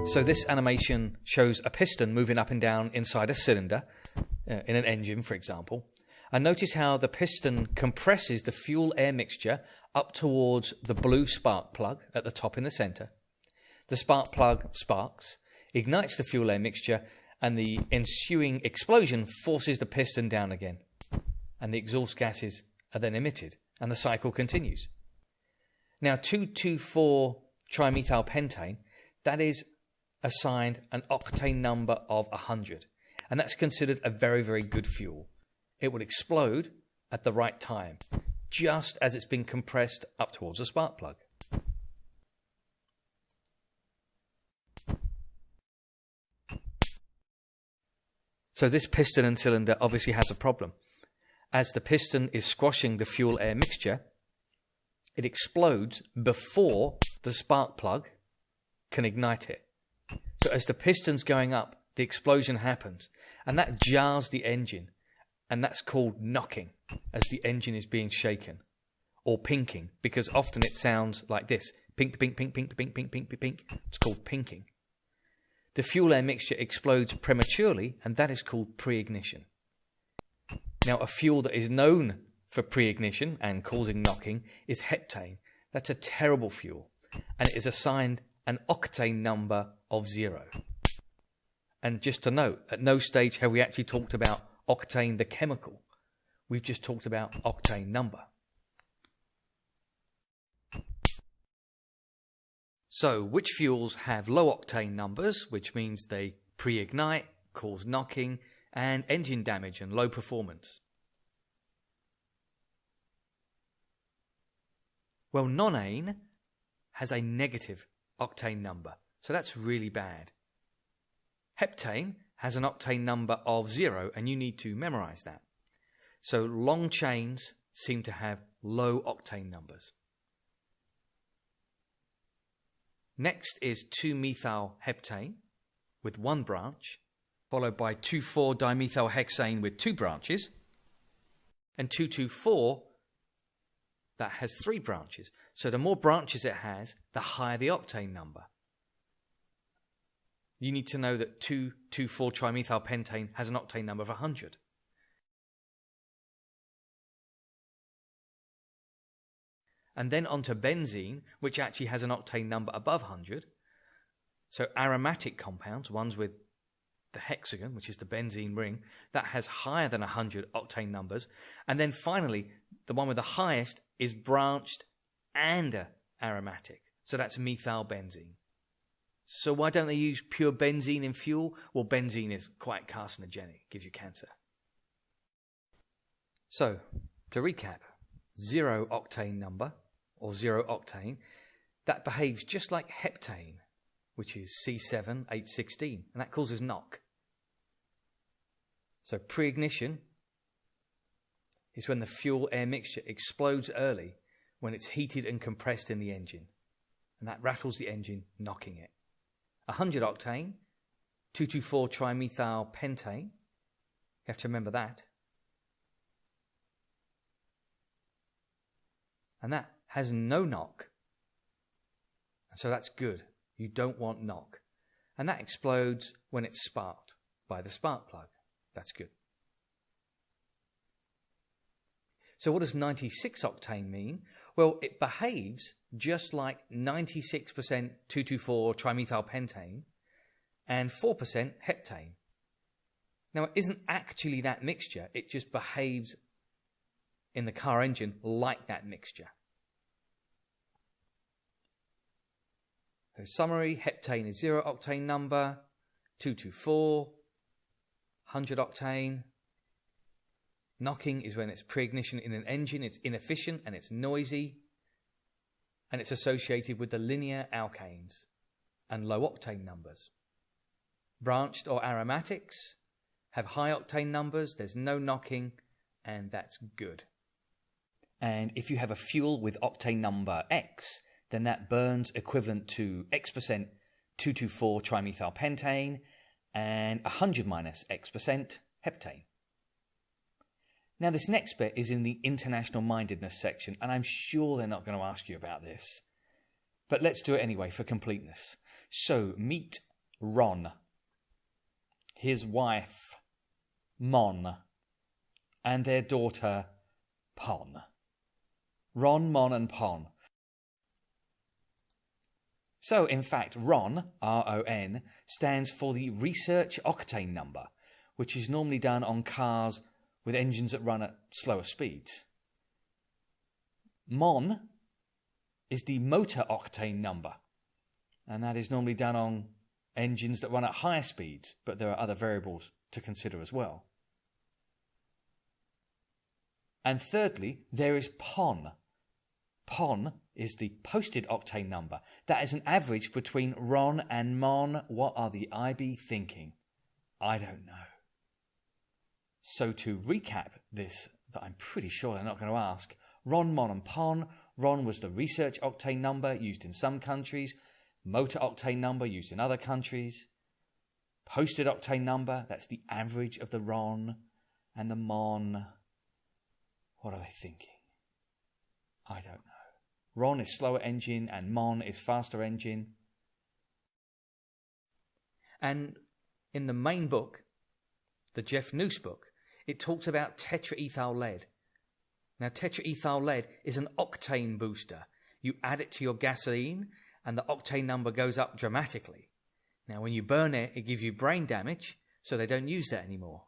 So this animation shows a piston moving up and down inside a cylinder, in an engine for example. And notice how the piston compresses the fuel-air mixture up towards the blue spark plug at the top in the centre. The spark plug sparks, ignites the fuel-air mixture, and the ensuing explosion forces the piston down again. And the exhaust gases are then emitted, and the cycle continues. Now 2,2,4 trimethylpentane, that is assigned an octane number of 100, and that's considered a very, very good fuel. It will explode at the right time, just as it's been compressed up towards the spark plug. So this piston and cylinder obviously has a problem. As the piston is squashing the fuel-air mixture, it explodes before the spark plug can ignite it. So as the piston's going up, the explosion happens, and that jars the engine, and that's called knocking, as the engine is being shaken, or pinking, because often it sounds like this: pink, pink, pink, pink, pink, pink, pink, pink, pink. It's called pinking. The fuel-air mixture explodes prematurely, and that is called pre-ignition. Now, a fuel that is known for pre-ignition and causing knocking is heptane. That's a terrible fuel, and it is assigned an octane number of 0. And just to note, at no stage have we actually talked about octane the chemical. We've just talked about octane number. So, which fuels have low octane numbers, which means they pre-ignite, cause knocking, and engine damage and low performance? Well, nonane has a negative octane number, so that's really bad. Heptane has an octane number of 0, and you need to memorize that. So long chains seem to have low octane numbers. Next is 2-methylheptane with 1 branch, followed by 2,4-dimethylhexane with 2 branches, and 2,2,4 that has 3 branches. So the more branches it has, the higher the octane number. You need to know that 2,2,4-trimethylpentane has an octane number of 100. And then onto benzene, which actually has an octane number above 100. So aromatic compounds, ones with the hexagon, which is the benzene ring, that has higher than 100 octane numbers. And then finally, the one with the highest is branched and aromatic. So that's methylbenzene. So why don't they use pure benzene in fuel? Well, benzene is quite carcinogenic, gives you cancer. So, to recap, 0 octane number, or 0 octane, that behaves just like heptane, which is C7H16, and that causes knock. So pre-ignition is when the fuel-air mixture explodes early, when it's heated and compressed in the engine, and that rattles the engine, knocking it. 100 octane, 2,2,4-trimethylpentane, you have to remember that. And that has no knock. And so that's good. You don't want knock. And that explodes when it's sparked by the spark plug. That's good. So what does 96 octane mean? Well, it behaves just like 96% 2,2,4-trimethylpentane and 4% heptane. Now, it isn't actually that mixture. It just behaves in the car engine like that mixture. So summary, heptane is 0 octane number, 2,2,4, 100 octane. Knocking is when it's pre-ignition in an engine, it's inefficient and it's noisy, and it's associated with the linear alkanes and low octane numbers. Branched or aromatics have high octane numbers, there's no knocking, and that's good. And if you have a fuel with octane number X, then that burns equivalent to X% 2,2,4-trimethylpentane and 100 minus X% heptane. Now this next bit is in the international mindedness section, and I'm sure they're not going to ask you about this. But let's do it anyway for completeness. So meet Ron, his wife, Mon, and their daughter, Pon. Ron, Mon, and Pon. So, in fact, RON, R-O-N, stands for the research octane number, which is normally done on cars with engines that run at slower speeds. Mon is the motor octane number, and that is normally done on engines that run at higher speeds, but there are other variables to consider as well. And thirdly, there is PON. PON is the posted octane number. That is an average between RON and MON. What are the IB thinking? I don't know. So to recap this, that I'm pretty sure they're not going to ask, RON, MON and PON. RON was the research octane number used in some countries, motor octane number used in other countries. Posted octane number, that's the average of the RON and the MON. What are they thinking? I don't know. RON is slower engine and MON is faster engine. And in the main book, the Jeff Noose book, it talks about tetraethyl lead. Now, tetraethyl lead is an octane booster. You add it to your gasoline and the octane number goes up dramatically. Now, when you burn it, it gives you brain damage, so they don't use that anymore.